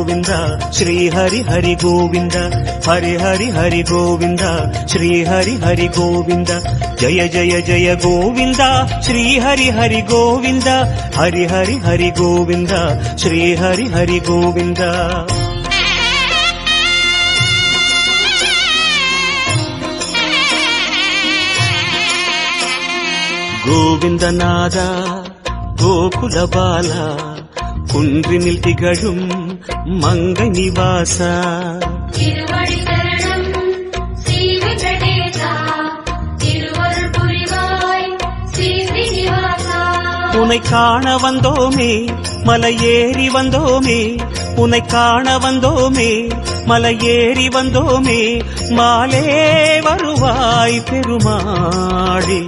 गोविंद श्री हरि हरि गोविंद हरि हरि हरि गोविंद श्री हरि हरि गोविंद जय जय जय गोविंद श्री हरि हरि गोविंद हरि हरि हरि गोविंद श्री हरि हरि गोविंद गोविंदनाद गोकुल बाला कुंद्रिनिल तिगழும் मंगै निवास உன்னை காண வந்தோமே மலையேறி வந்தோமே உன்னை காண வந்தோமே மலையேறி வந்தோமே மாலே வருவாய் பெருமாளே